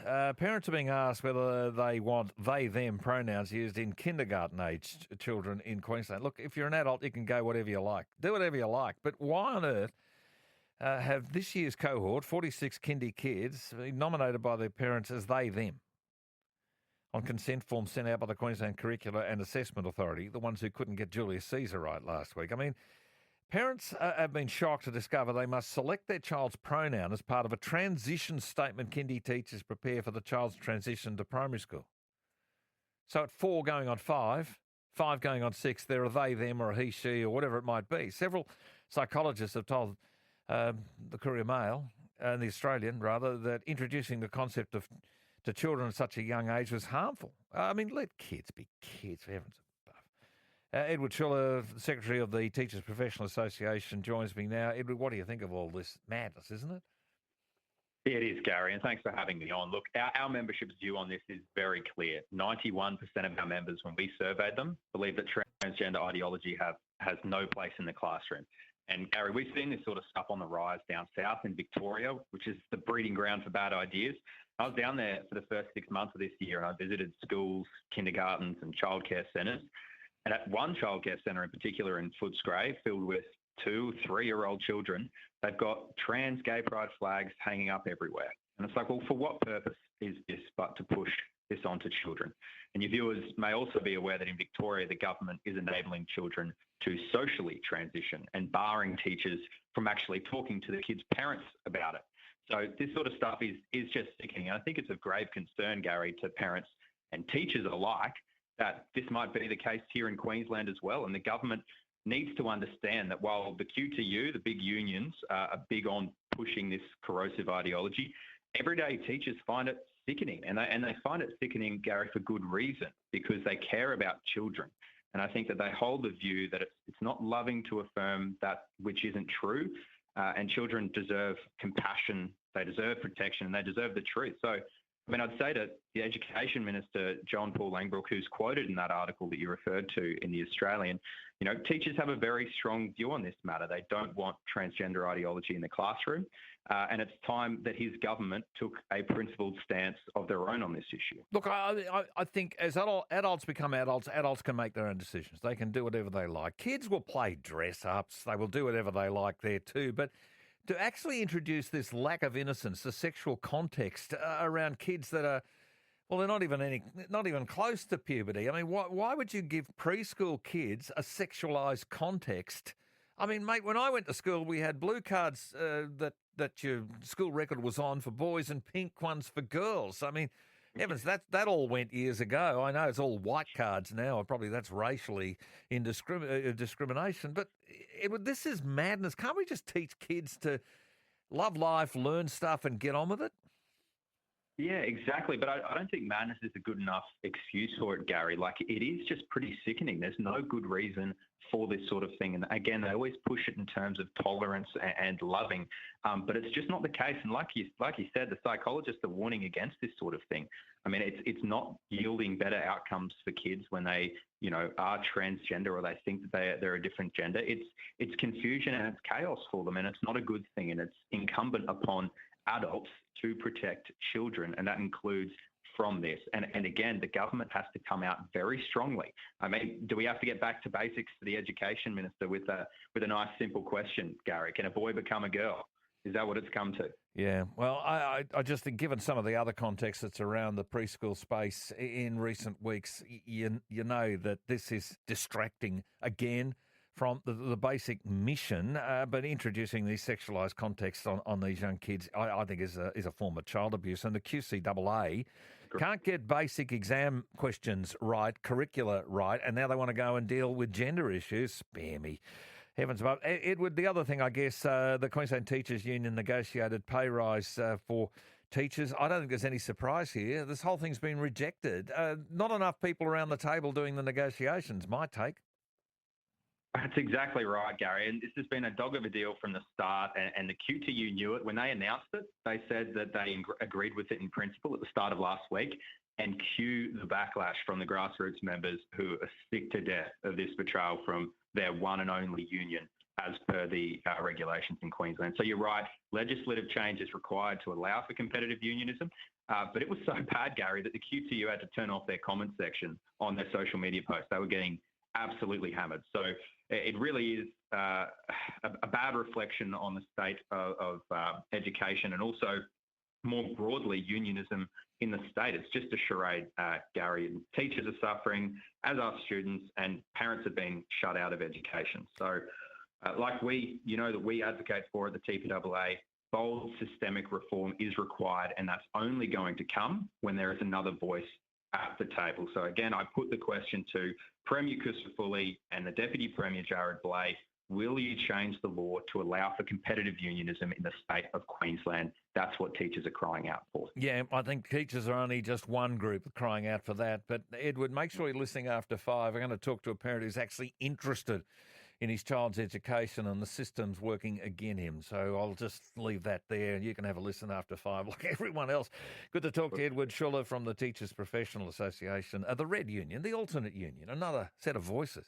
Parents are being asked whether they want they, them pronouns used in kindergarten-aged children in Queensland. Look, if you're an adult, you can go whatever you like. Do whatever you like. But why on earth have this year's cohort, 46 kindy kids, been nominated by their parents as they, them, on consent forms sent out by the Queensland Curricular and Assessment Authority, the ones who couldn't get Julius Caesar right last week? I mean, parents have been shocked to discover they must select their child's pronoun as part of a transition statement kindy teachers prepare for the child's transition to primary school. So at 4 going on 5, 5 going on 6, there are they, them, or a he, she, or whatever it might be. Several psychologists have told the Courier Mail, and the Australian rather, that introducing the concept of to children at such a young age was harmful. I mean, let kids be kids, for heaven's above. Edward Schuller, Secretary of the Teachers Professional Association, joins me now. Edward, what do you think of all this madness, isn't it? Yeah, it is, Gary, and thanks for having me on. Look, our membership's view on this is very clear. 91% of our members, when we surveyed them, believe that transgender ideology has no place in the classroom. And, Gary, we've seen this sort of stuff on the rise down south in Victoria, which is the breeding ground for bad ideas. I was down there for the first 6 months of this year, and I visited schools, kindergartens and childcare centres. And at one childcare centre in particular in Footscray, filled with 2, 3-year-old children, they've got trans gay pride flags hanging up everywhere. And it's like, well, for what purpose is this but to push this onto children? And your viewers may also be aware that in Victoria, the government is enabling children to socially transition and barring teachers from actually talking to the kids' parents about it. So this sort of stuff is just sickening. And I think it's of grave concern, Gary, to parents and teachers alike, that this might be the case here in Queensland as well. And the government needs to understand that while the QTU, the big unions, are big on pushing this corrosive ideology, everyday teachers find it sickening. And they find it sickening, Gary, for good reason, because they care about children. And I think that they hold the view that it's not loving to affirm that which isn't true. And children deserve compassion, they deserve protection, and they deserve the truth. So, I mean, I'd say to the Education Minister, John Paul Langbroek, who's quoted in that article that you referred to in The Australian, you know, teachers have a very strong view on this matter. They don't want transgender ideology in the classroom. And it's time that his government took a principled stance of their own on this issue. Look, I think as adults become adults, adults can make their own decisions. They can do whatever they like. Kids will play dress-ups. They will do whatever they like there too. But to actually introduce this lack of innocence, the sexual context around kids that are, well, they're not even close to puberty. I mean, why would you give preschool kids a sexualised context? I mean, mate, when I went to school, we had blue cards that your school record was on for boys and pink ones for girls. I mean, heavens, that all went years ago. I know it's all white cards now, and probably that's racially discrimination. But this is madness. Can't we just teach kids to love life, learn stuff, and get on with it? Yeah, exactly. But I don't think madness is a good enough excuse for it, Gary. Like, it is just pretty sickening. There's no good reason for this sort of thing. And again, they always push it in terms of tolerance and loving. But it's just not the case. And like you said, the psychologists are warning against this sort of thing. I mean, it's not yielding better outcomes for kids when they, you know, are transgender or they think that they're a different gender. It's confusion and it's chaos for them. And it's not a good thing. And it's incumbent upon adults to protect children, and that includes from this. And again, the government has to come out very strongly. I mean, do we have to get back to basics for the Education Minister with a nice simple question, Gary? Can a boy become a girl? Is that what it's come to? Yeah, well, I just think given some of the other context that's around the preschool space in recent weeks, you know that this is distracting again from the basic mission, but introducing these sexualised contexts on these young kids, I think is a form of child abuse. And the QCAA can't get basic exam questions right, curricula right, and now they want to go and deal with gender issues. Spare me. Heavens above. Edward, the other thing, I guess, the Queensland Teachers Union negotiated pay rise for teachers. I don't think there's any surprise here. This whole thing's been rejected. Not enough people around the table doing the negotiations, my take. That's exactly right, Gary. And this has been a dog of a deal from the start. And the QTU knew it. When they announced it, they said that they agreed with it in principle at the start of last week. And cue the backlash from the grassroots members who are sick to death of this betrayal from their one and only union as per the regulations in Queensland. So you're right, legislative change is required to allow for competitive unionism. But it was so bad, Gary, that the QTU had to turn off their comment section on their social media posts. They were getting absolutely hammered. So it really is a bad reflection on the state of education and also more broadly unionism in the state. It's just a charade, Gary. And teachers are suffering, as are students, and parents are being shut out of education. So like that we advocate for at the TPAA, bold systemic reform is required, and that's only going to come when there is another voice at the table. So again, I put the question to Premier Kusafuli and the Deputy Premier Jared Blay. Will you change the law to allow for competitive unionism in the state of Queensland? That's what teachers are crying out for. Yeah, I think teachers are only just one group crying out for that. But Edward, make sure you're listening after 5. We're going to talk to a parent who's actually interested in his child's education and the system's working against him. So I'll just leave that there and you can have a listen after 5 like everyone else. Good to talk to Edward Schuller from the Teachers Professional Association, the Red Union, the alternate union, another set of voices.